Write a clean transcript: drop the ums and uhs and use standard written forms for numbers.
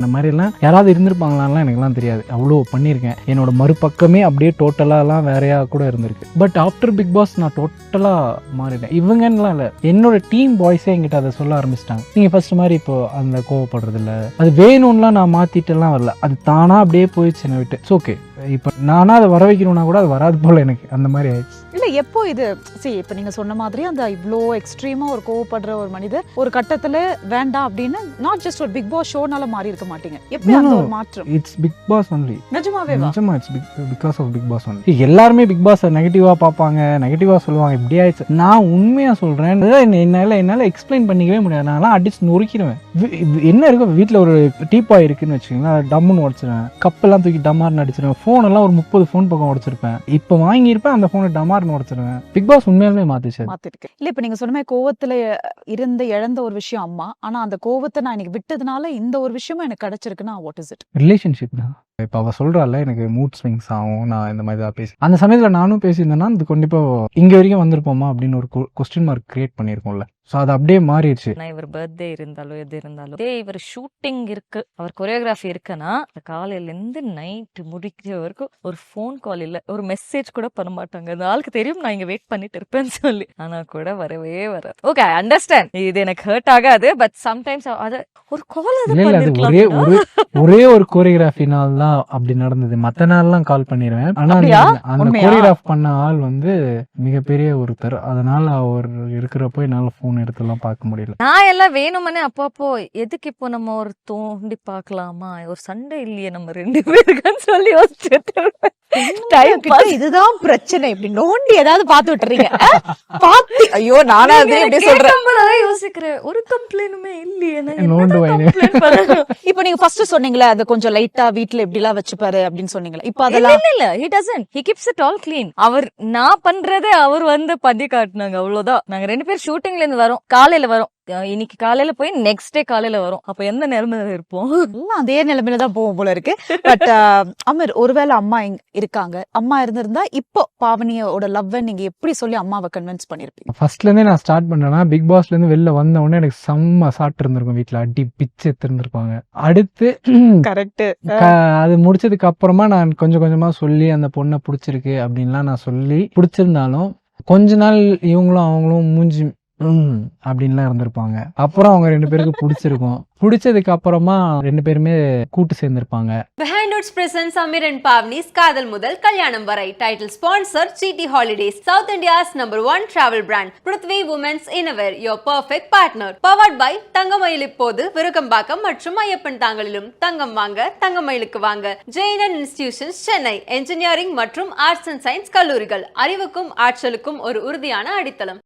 இந்த மாதிரிலாம் யாராவது இருந்திருப்பாங்களான்லாம் எனக்குலாம் தெரியாது. அவ்வளோ பண்ணியிருக்கேன். என்னோட மறுபக்கமே அப்படியே டோட்டலாலாம் வேறையா கூட இருந்திருக்கு. பட் ஆஃப்டர் பிக் பாஸ் நான் டோட்டலாக மாறிட்டேன். இவங்கன்னுலாம் இல்லை, என்னோட டீம் பாய்ஸே என்கிட்ட அதை சொல்ல ஆரம்பிச்சிட்டாங்க. நீங்கள் ஃபர்ஸ்ட் மாதிரி இப்போ அந்த கோவப்படுறது இல்லை, அது வேணும்லாம் நான் மாற்றிட்டுலாம் வரல, அது தானாக அப்படியே போயிடுச்சு என்னை விட்டு. It's okay. இப்போ நானா அதை வர வைக்கணும்னா கூட அது வராது போல் எனக்கு அந்த மாதிரி ஆயிடுச்சு. இல்லை எப்போ இது இப்போ நீங்கள் சொன்ன மாதிரி அந்த இவ்வளோ எக்ஸ்ட்ரீமாக ஒரு கோவப்படுற ஒரு மனிதர் ஒரு கட்டத்தில் வேண்டாம் அப்படின்னு நாட் ஜஸ்ட் ஒரு பிக் பாஸ் ஷோனால மாறி இருக்க மாட்டீங்க. எப்படி அந்த ஒரு மாற்றம்? It's big boss only. நிஜமாவே நிஜமா it's because of big boss only. எல்லாருமே பிக் பாஸ் நெகட்டிவா பார்ப்பாங்க, நெகட்டிவா சொல்லுவாங்க. இப்படி ஆயிடுச்சு. நான் உண்மையா சொல்றேன், என்னால எக்ஸ்பிளைன் பண்ணிக்கவே முடியாது. நான் அடிச்சு நொறுக்கிடுவேன். என்ன இருக்கும், வீட்டில் ஒரு டீப்பாய் இருக்குன்னு வச்சுக்கோங்களேன், டம்முன்னு உடச்சிருவேன். கப்பெல்லாம் தூக்கி டமார்னு அடிச்சிருவேன். ஃபோன் எல்லாம் ஒரு 30 ஃபோன் பக்கம் உடச்சிருப்பேன். இப்போ வாங்கியிருப்பேன், அந்த ஃபோனை டமார்னு உடச்சிருவேன். பிக் பாஸ் உண்மையாலுமே மாத்திருக்கு. இல்லை இப்போ நீங்க சொன்ன மாதிரி கோவத்துல இருந்து இழந்த ஒரு விஷயம் அம்மா, ஆனா அந்த கோவத்தை நான் எனக்கு விட்டதுனால இந்த ஒரு விஷயமும் எனக்கு கிடைச்சிருக்குன்னா வாட் இஸ் இட்? ரிலேஷன்ஷிப் தான். இப்போ அவள் சொல்கிறாள் எனக்கு மூட் ஸ்விங்ஸ் ஆகும், நான் இந்த மாதிரி தான் பேசி அந்த சமயத்தில் நானும் பேசியிருந்தேன்னா அது கண்டிப்பாக இங்கே வரைக்கும் வந்திருப்போமா அப்படின்னு ஒரு கொஸ்டின் மார்க் கிரியேட் பண்ணியிருக்கோம்ல. ஸோ அது அப்படியே மாறிடுச்சு. இவர் பர்த்டே இருந்தாலும் எது இருந்தாலும் இவர் ஷூட்டிங் இருக்கு, அவர் கொரியோகிராஃபி இருக்குன்னா காலையிலேருந்து நைட்டு முடிக்கிற வரைக்கும் ஒரு ஃபோன் கால் இல்லை, ஒரு மெசேஜ் கூட பண்ண மாட்டாங்க. அந்த ஆளுக்கு தெரியும் நான் இங்கே வெயிட் பண்ணிட்டு இருப்பேன்னு சொல்லி, ஆனால் கூட வரவே வராது. ஓகே, ஐ அண்டர்ஸ்டாண்ட், இது எனக்கு ஹர்ட் ஆகாது. பட் சம்டைம்ஸ் அது ஒரு கால் ஒரே ஒரு கோரியோகிராஃபினால தான் அப்படி நடந்தது. மற்ற நாள்லாம் கால் பண்ணிடுவேன். ஆனா அந்த கோரியோகிராஃப் பண்ண ஆள் வந்து மிகப்பெரிய ஒருத்தர். அதனால அவர் இருக்கிறப்போ என்னால போன் எடுத்துலாம் பார்க்க முடியல. நான் எல்லாம் வேணுமனே அப்பப்போ எதுக்கு இப்போ நம்ம ஒரு தோண்டி பார்க்கலாமா, ஒரு சண்டை இல்லையே நம்ம 2 பேருக்குன்னு சொல்லி யோசிச்சுட்டு இதுதான் பிரச்சனை. இப்படி நோண்டி ஏதாவது பார்த்து விட்டுறீங்க. பாத்தி ஐயோ நானா சொல்றேன், யோசிக்கிறேன் ஒரு கம்ப்ளைனுமே இல்லையே. இப்ப நீங்க ஃபர்ஸ்ட் சொன்னீங்களே அது கொஞ்சம் லைட்டா வீட்ல எப்படி எல்லாம் வச்சுப்பாரு அப்படின்னு சொன்னீங்களா? இப்ப அதெல்லாம் இல்ல, he doesn't, he keeps it all clean. அவர் நான் பண்றதே அவர் வந்து பதி காட்டுனாங்க, அவ்வளவுதான். நாங்க 2 பேர் ஷூட்டிங்ல இருந்து வரோம், காலையில வரோம், இன்னைக்கு காலையில போய் நெக்ஸ்ட் டே காலையில வரும். அப்ப எந்த நிலைமையில இருப்போம்? அதே நிலைமையிலதான் போவோம் போல இருக்கு. பட் அமர், ஒருவேளை அம்மா இருக்காங்க, அம்மா இருந்திருந்தா இப்போ பாவனியோட லவ்வை நீங்க எப்படி சொல்லி அம்மாவை கன்வின்ஸ் பண்ணிருப்பீங்க? ஃபர்ஸ்ட்ல இருந்தே நான் ஸ்டார்ட் பண்ணேன்னா பிக் பாஸ்ல இருந்து வெளில வந்த உடனே எனக்கு செம்ம சாப்பிட்டு இருந்திருக்கும். வீட்டுல அடி பிச்சு எடுத்துருந்துருப்பாங்க. அடுத்து கரெக்ட், அது முடிச்சதுக்கு அப்புறமா நான் கொஞ்சம் கொஞ்சமா சொல்லி அந்த பொண்ணை பிடிச்சிருக்கு அப்படின்லாம் நான் சொல்லி பிடிச்சிருந்தாலும் கொஞ்ச நாள் இவங்களும் அவங்களும் மூஞ்சி அப்படின்லாம் இருந்திருப்பாங்க. அப்புறம் அவங்க 2 பேருக்கு பிடிச்சிருக்கும். பிடிச்சதுக்கு அப்புறமா 2 பேருமே கூட்டு சேர்ந்திருப்பாங்க. Behind Notes presents Amir and Pavni's காதல் முதல் கல்யாணம் வரை. Title sponsor GT Holidays, South India's #1 travel brand. Prithvi Women's Innerwear, your perfect partner. Powered by தங்கமயில். இப்போது விருகம்பாக்கம் மற்றும் ஐயப்பன் தாங்கலிலும் தங்கம் வாங்க தங்கமயிலுக்கு வாங்க. ஜெயின் இன்ஸ்டிடியூஷன்ஸ் சென்னை, என்ஜினியரிங் மற்றும் ஆர்ட்ஸ் அண்ட் சயின்ஸ் கல்லூரிகள், அறிவுக்கும் ஆற்றலுக்கும் ஒரு உறுதியான அடித்தளம்.